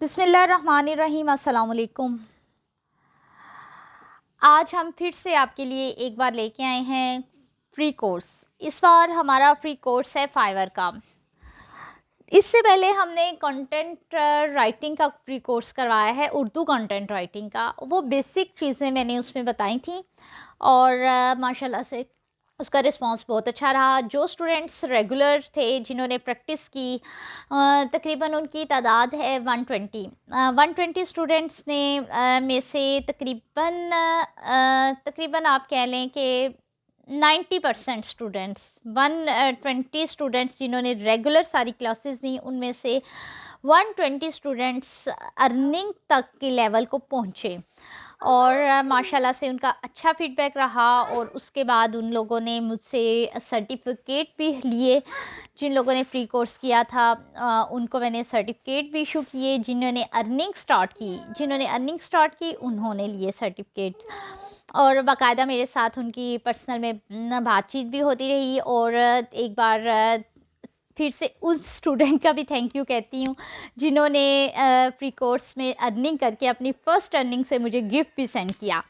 बिस्मिल्लाहिर्रहमानिर्रहीम। अस्सलाम वालेकुम। आज हम फिर से आपके लिए एक बार लेके आए हैं फ्री कोर्स। इस बार हमारा फ्री कोर्स है फाइवर का। इससे पहले हमने कंटेंट राइटिंग का फ्री कोर्स करवाया है, उर्दू कंटेंट राइटिंग का। वो बेसिक चीज़ें मैंने उसमें बताई थी और माशाल्लाह से उसका रिस्पांस बहुत अच्छा रहा। जो स्टूडेंट्स रेगुलर थे, जिन्होंने प्रैक्टिस की, तकरीबन उनकी तादाद है 120। 120 स्टूडेंट्स ने में से तकरीबन आप कह लें कि 90% स्टूडेंट्स, 120 स्टूडेंट्स जिन्होंने रेगुलर सारी क्लासेस दी, उनमें से 120 स्टूडेंट्स अर्निंग तक के लेवल को पहुँचे और माशाल्लाह से उनका अच्छा फीडबैक रहा। और उसके बाद उन लोगों ने मुझसे सर्टिफिकेट भी लिए। जिन लोगों ने फ्री कोर्स किया था उनको मैंने सर्टिफिकेट भी इशू किए। जिन्होंने अर्निंग स्टार्ट की उन्होंने लिए सर्टिफिकेट। और बाकायदा मेरे साथ उनकी पर्सनल में बातचीत भी होती रही। और एक बार फिर से उस स्टूडेंट का भी थैंक यू कहती हूँ जिन्होंने फ्री कोर्स में अर्निंग करके अपनी फ़र्स्ट अर्निंग से मुझे गिफ्ट भी सेंड किया।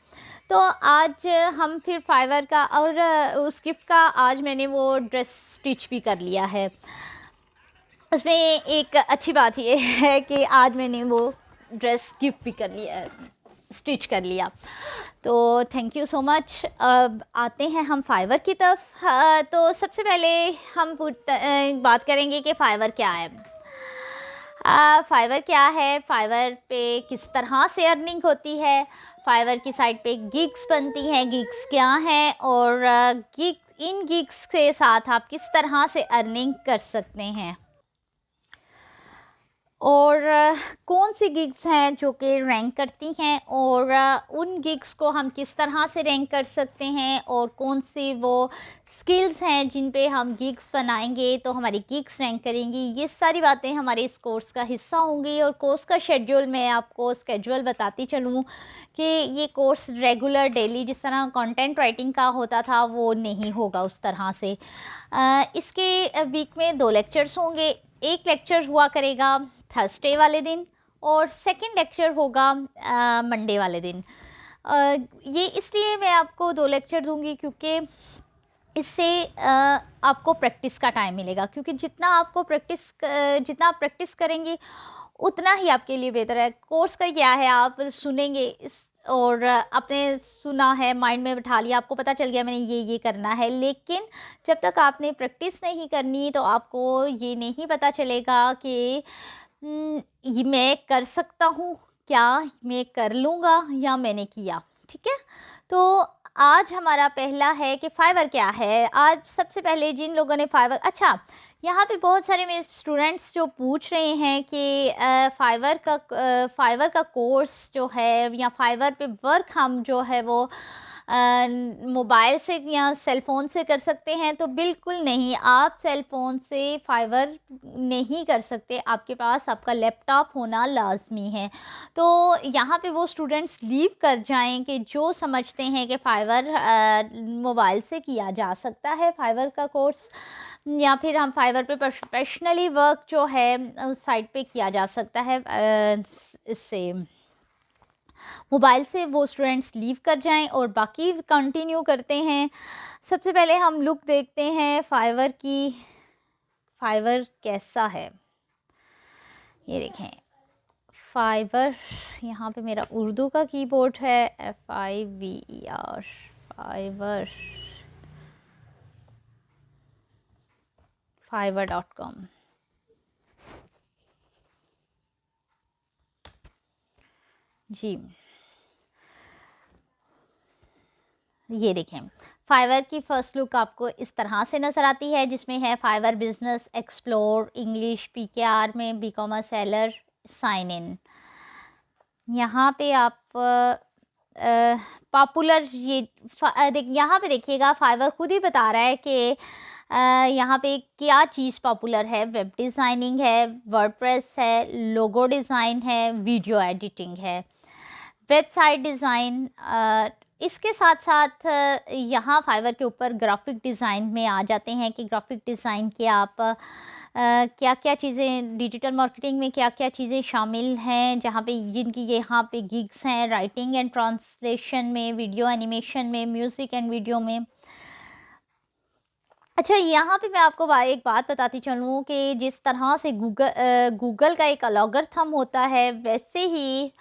तो आज हम फिर फाइवर का और उस गिफ्ट का आज मैंने वो ड्रेस स्टिच भी कर लिया है। उसमें एक अच्छी बात ये है कि आज मैंने वो ड्रेस गिफ्ट भी कर लिया, स्टिच कर लिया। तो थैंक यू सो मच। अब आते हैं हम फाइवर की तरफ। तो सबसे पहले हम बात करेंगे कि फाइवर क्या है। फाइवर क्या है, फाइवर पे किस तरह से अर्निंग होती है, फाइवर की साइट पे गिग्स बनती हैं, गिग्स क्या हैं और इन गिग्स के साथ आप किस तरह से अर्निंग कर सकते हैं और कौन सी गिग्स हैं जो कि रैंक करती हैं और उन गिग्स को हम किस तरह से रैंक कर सकते हैं और कौन सी वो स्किल्स हैं जिन पे हम गिग्स बनाएंगे तो हमारी गिग्स रैंक करेंगी। ये सारी बातें हमारे इस कोर्स का हिस्सा होंगी। और कोर्स का शेड्यूल मैं आपको स्केड्यूल बताती चलूँ कि ये कोर्स रेगुलर डेली जिस तरह कंटेंट राइटिंग का होता था वो नहीं होगा उस तरह से। इसके वीक में 2 लेक्चर्स होंगे। एक लेक्चर हुआ करेगा थर्सडे वाले दिन और सेकंड लेक्चर होगा मंडे वाले दिन। ये इसलिए मैं आपको 2 लेक्चर दूंगी क्योंकि इससे आपको प्रैक्टिस का टाइम मिलेगा। क्योंकि जितना आप प्रैक्टिस करेंगे उतना ही आपके लिए बेहतर है। कोर्स का क्या है, आप सुनेंगे और आपने सुना है, माइंड में बिठा लिया, आपको पता चल गया मैंने ये करना है। लेकिन जब तक आपने प्रैक्टिस नहीं करनी तो आपको ये नहीं पता चलेगा कि ये मैं कर सकता हूँ, क्या मैं कर लूँगा या मैंने किया। ठीक है, तो आज हमारा पहला है कि फाइवर क्या है। आज सबसे पहले जिन लोगों ने फाइवर, यहाँ पे बहुत सारे मेरे स्टूडेंट्स जो पूछ रहे हैं कि फाइवर का कोर्स जो है या फाइवर पे वर्क हम जो है वो मोबाइल से या सेल फ़ोन से कर सकते हैं। तो बिल्कुल नहीं, आप सेल फ़ोन से फाइवर नहीं कर सकते, आपके पास आपका लैपटॉप होना लाजमी है। तो यहाँ पे वो स्टूडेंट्स लीव कर जाएं कि जो समझते हैं कि फाइवर मोबाइल से किया जा सकता है फाइवर का कोर्स, या फिर हम फाइवर पे प्रोफेशनली वर्क जो है उस साइट पे किया जा सकता है इससे मोबाइल से, वो स्टूडेंट्स लीव कर जाएं और बाकी कंटिन्यू करते हैं। सबसे पहले हम लुक देखते हैं फाइवर की, फाइवर कैसा है। ये देखें फाइवर, यहाँ पे मेरा उर्दू का कीबोर्ड है, FIVER, फाइवर, fiverr.com। जी, ये देखें फाइवर की फ़र्स्ट लुक आपको इस तरह से नज़र आती है, जिसमें है Fiverr business explore, English PKR में BCommerce सेलर, साइन इन। यहाँ पे आप पॉपुलर यहाँ पे देखिएगा फाइवर खुद ही बता रहा है कि यहाँ पे क्या चीज़ पॉपुलर है। वेब डिज़ाइनिंग है, वर्डप्रेस है, लोगो डिज़ाइन है, वीडियो एडिटिंग है, वेबसाइट डिज़ाइन। इसके साथ साथ यहाँ फाइवर के ऊपर ग्राफिक डिज़ाइन में आ जाते हैं कि ग्राफिक डिज़ाइन के आप क्या क्या चीज़ें डिजिटल मार्केटिंग में क्या क्या चीज़ें शामिल हैं, जहाँ पे जिनकी यहाँ पे गिग्स हैं, राइटिंग एंड ट्रांसलेशन में, वीडियो एनिमेशन में, म्यूज़िक एंड वीडियो में। अच्छा, यहाँ पे मैं आपको एक बात बताती चलूँ कि जिस तरह से गूगल का एक अलॉगरिथम होता है, वैसे ही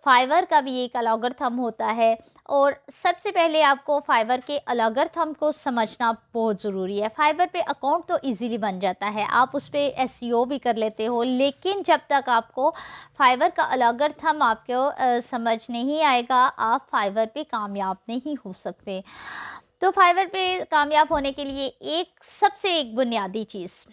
फाइवर का भी एक अलॉगरिथम होता है। और सबसे पहले आपको फाइवर के अलॉगरिथम को समझना बहुत ज़रूरी है। फाइवर पे अकाउंट तो इजीली बन जाता है, आप उस पे एसईओ भी कर लेते हो, लेकिन जब तक आपको फाइवर का अलॉगरिथम आपको समझ नहीं आएगा, आप फाइवर पे कामयाब नहीं हो सकते। तो फाइवर पे कामयाब होने के लिए एक बुनियादी चीज़,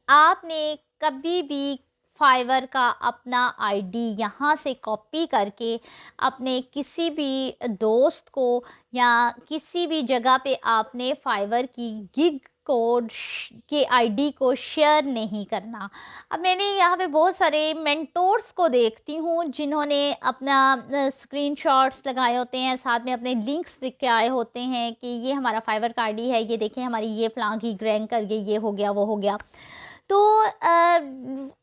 आपने कभी भी फाइवर का अपना आईडी यहाँ से कॉपी करके अपने किसी भी दोस्त को या किसी भी जगह पे आपने फाइवर की गिग कोड के आईडी को शेयर नहीं करना। अब मैंने यहाँ पे बहुत सारे मेंटोर्स को देखती हूँ जिन्होंने अपना स्क्रीनशॉट्स लगाए होते हैं, साथ में अपने लिंक्स लिख के आए होते हैं कि ये हमारा फाइवर का आईडी है, ये देखें हमारी ये फ़लाँ गिग रैंक कर गई, ये हो गया वो हो गया। तो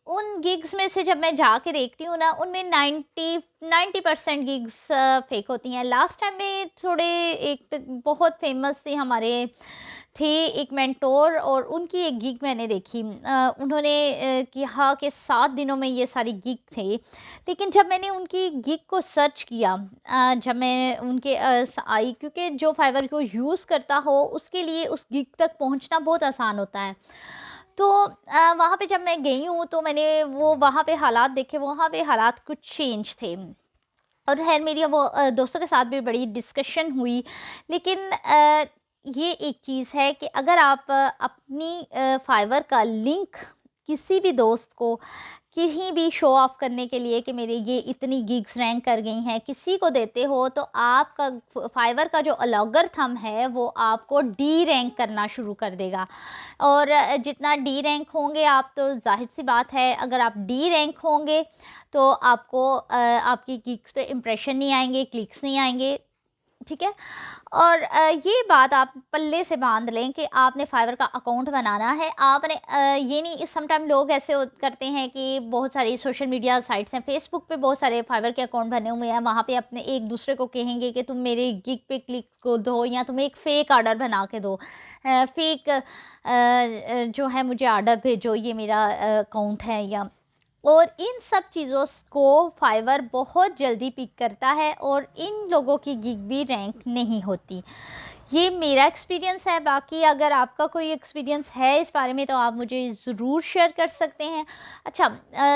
उन गिग्स में से जब मैं जाके देखती हूँ ना, उनमें 90% गिग्स फेक होती हैं। लास्ट टाइम में थोड़े एक बहुत फेमस से हमारे थे एक मेंटोर, और उनकी एक गिग मैंने देखी। उन्होंने कहा कि 7 दिनों में ये सारी गिग थे, लेकिन जब मैंने उनकी गिग को सर्च किया, जब मैं उनके आई, क्योंकि जो फाइवर को यूज़ करता हो उसके लिए उस गिग तक पहुंचना बहुत आसान होता है। तो वहाँ पे जब मैं गई हूँ तो मैंने वो वहाँ पे हालात देखे, वहाँ पे हालात कुछ चेंज थे। और खैर मेरी वो दोस्तों के साथ भी बड़ी डिस्कशन हुई, लेकिन ये एक चीज़ है कि अगर आप अपनी फाइवर का लिंक किसी भी दोस्त को कहीं भी शो ऑफ करने के लिए कि मेरे ये इतनी गिग्स रैंक कर गई हैं, किसी को देते हो, तो आपका फाइवर का जो अलॉगरिथम है वो आपको डी रैंक करना शुरू कर देगा। और जितना डी रैंक होंगे आप, तो जाहिर सी बात है अगर आप डी रैंक होंगे तो आपको आपकी गिग्स पे इम्प्रेशन नहीं आएंगे, क्लिक्स नहीं आएंगे, ठीक है। और ये बात आप पल्ले से बांध लें कि आपने फाइवर का अकाउंट बनाना है। आपने ये नहीं, समटाइम लोग ऐसे करते हैं कि बहुत सारी सोशल मीडिया साइट्स हैं, फेसबुक पे बहुत सारे फाइवर के अकाउंट बने हुए हैं, वहाँ पे अपने एक दूसरे को कहेंगे कि तुम मेरे गिग पे क्लिक को दो या तुम एक फ़ेक आर्डर बना के दो, फेक जो है मुझे आर्डर भेजो, ये मेरा अकाउंट है या। और इन सब चीज़ों को फाइवर बहुत जल्दी पिक करता है और इन लोगों की गिग भी रैंक नहीं होती। ये मेरा एक्सपीरियंस है, बाकी अगर आपका कोई एक्सपीरियंस है इस बारे में तो आप मुझे ज़रूर शेयर कर सकते हैं। अच्छा,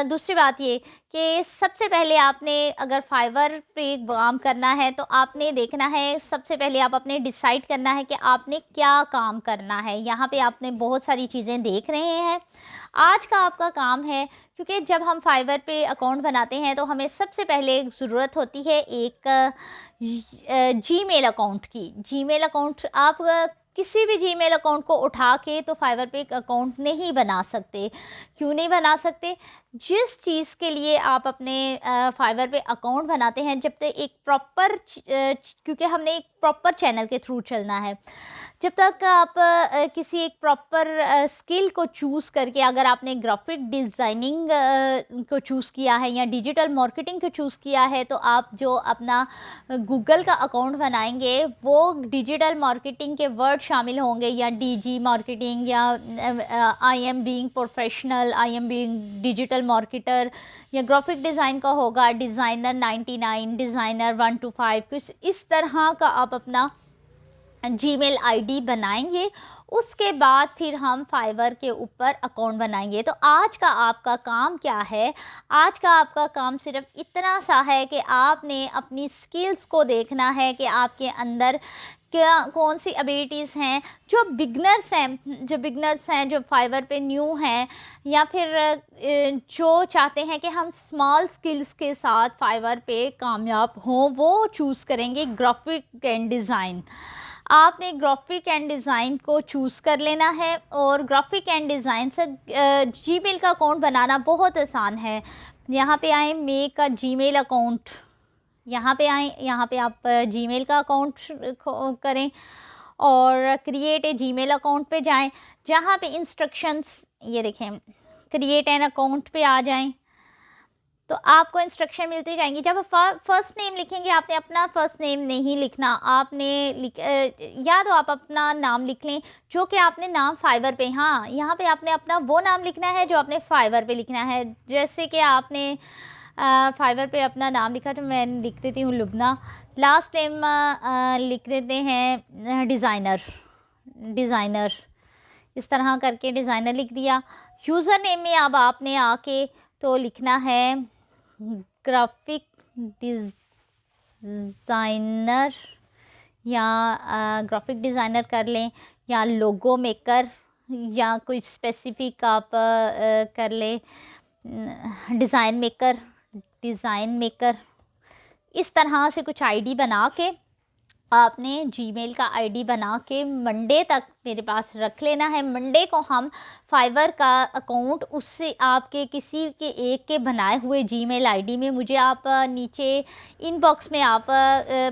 दूसरी बात ये कि सबसे पहले आपने अगर फाइवर पे काम करना है तो आपने देखना है, सबसे पहले आप अपने डिसाइड करना है कि आपने क्या काम करना है। यहाँ पे आपने बहुत सारी चीज़ें देख रहे हैं। आज का आपका काम है, क्योंकि जब हम फाइवर पे अकाउंट बनाते हैं तो हमें सबसे पहले ज़रूरत होती है एक जीमेल अकाउंट की। जीमेल अकाउंट आप किसी भी जीमेल अकाउंट को उठा के तो फाइवर पे एक अकाउंट नहीं बना सकते। क्यों नहीं बना सकते? जिस चीज़ के लिए आप अपने फाइवर पे अकाउंट बनाते हैं, जब तक एक प्रॉपर क्योंकि हमने एक प्रॉपर चैनल के थ्रू चलना है, जब तक आप किसी एक प्रॉपर स्किल को चूज़ करके, अगर आपने ग्राफिक डिज़ाइनिंग को चूज़ किया है या डिजिटल मार्केटिंग को चूज़ किया है, तो आप जो अपना गूगल का अकाउंट बनाएंगे वो डिजिटल मार्केटिंग के वर्ड शामिल होंगे, या डीजी मार्केटिंग, या I am being professional, I am being digital marketer, या ग्राफिक डिज़ाइन का होगा डिज़ाइनर 99, डिज़ाइनर 125, कुछ इस तरह का आप अपना जीमेल आईडी बनाएंगे। उसके बाद फिर हम फाइवर के ऊपर अकाउंट बनाएंगे। तो आज का आपका काम क्या है? आज का आपका काम सिर्फ इतना सा है कि आपने अपनी स्किल्स को देखना है कि आपके अंदर क्या कौन सी एबिलिटीज़ हैं। जो बिगनर्स हैं जो फाइवर पे न्यू हैं, या फिर जो चाहते हैं कि हम स्मॉल स्किल्स के साथ फाइवर पे कामयाब हों, वो चूज़ करेंगे ग्राफिक एंड डिज़ाइन। आपने ग्राफिक एंड डिज़ाइन को चूज़ कर लेना है, और ग्राफिक एंड डिज़ाइन से जीमेल का अकाउंट बनाना बहुत आसान है। यहाँ पे आए मेक अ जीमेल अकाउंट, यहाँ पे आए, यहाँ पे आप जीमेल का अकाउंट करें और क्रिएट ए जीमेल अकाउंट पे जाएं, जहाँ पे इंस्ट्रक्शंस ये देखें, क्रिएट एन अकाउंट पे आ जाएं तो आपको इंस्ट्रक्शन मिलती जाएंगी। जब फर्स्ट नेम लिखेंगे आपने अपना फर्स्ट नेम नहीं लिखना, आपने या तो आप अपना नाम लिख लें जो कि आपने नाम फाइवर पे, हाँ यहाँ पे आपने अपना वो नाम लिखना है जो आपने फाइवर पे लिखना है। जैसे कि आपने फाइवर पे अपना नाम लिखा तो मैं लिख देती हूँ लुबना, लास्ट नेम लिख देते हैं डिज़ाइनर, डिज़ाइनर इस तरह करके डिज़ाइनर लिख दिया। यूज़र नेम में अब आपने आके तो लिखना है ग्राफिक डिज़ाइनर या ग्राफिक डिज़ाइनर कर लें, या लोगो मेकर, या कोई स्पेसिफिक आप कर लें डिज़ाइन मेकर, डिज़ाइन मेकर। इस तरह से कुछ आईडी बना के आपने जीमेल का आईडी बना के मंडे तक मेरे पास रख लेना है। मंडे को हम फाइवर का अकाउंट उससे आपके किसी के एक के बनाए हुए जीमेल आईडी में मुझे आप नीचे इनबॉक्स में आप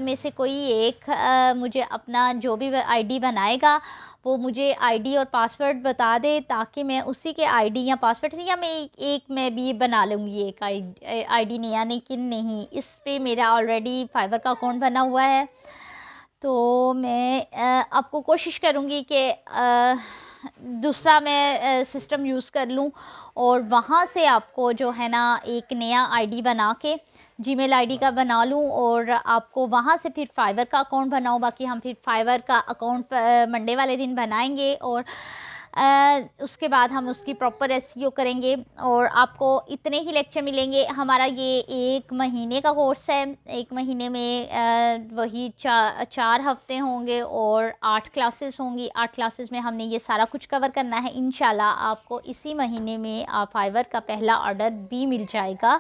में से कोई एक मुझे अपना जो भी आईडी बनाएगा वो मुझे आईडी और पासवर्ड बता दे, ताकि मैं उसी के आईडी या पासवर्ड से, या मैं एक मैं भी बना लूँगी एक आईडी नया, लेकिन नहीं इस पे मेरा ऑलरेडी फाइवर का अकाउंट बना हुआ है। तो मैं आपको कोशिश करूँगी कि दूसरा मैं सिस्टम यूज़ कर लूँ और वहाँ से आपको जो है ना एक नया आईडी बना के जीमेल आईडी का बना लूँ और आपको वहाँ से फिर फाइवर का अकाउंट बनाऊँ। बाकी हम फिर फाइवर का अकाउंट मंडे वाले दिन बनाएंगे और उसके बाद हम उसकी प्रॉपर एसईओ करेंगे और आपको इतने ही लेक्चर मिलेंगे। हमारा ये 1 महीने का कोर्स है, 1 महीने में वही 4 हफ्ते होंगे और 8 क्लासेस होंगी। 8 क्लासेस में हमने ये सारा कुछ कवर करना है। इंशाल्लाह आपको इसी महीने में फाइवर का पहला ऑर्डर भी मिल जाएगा।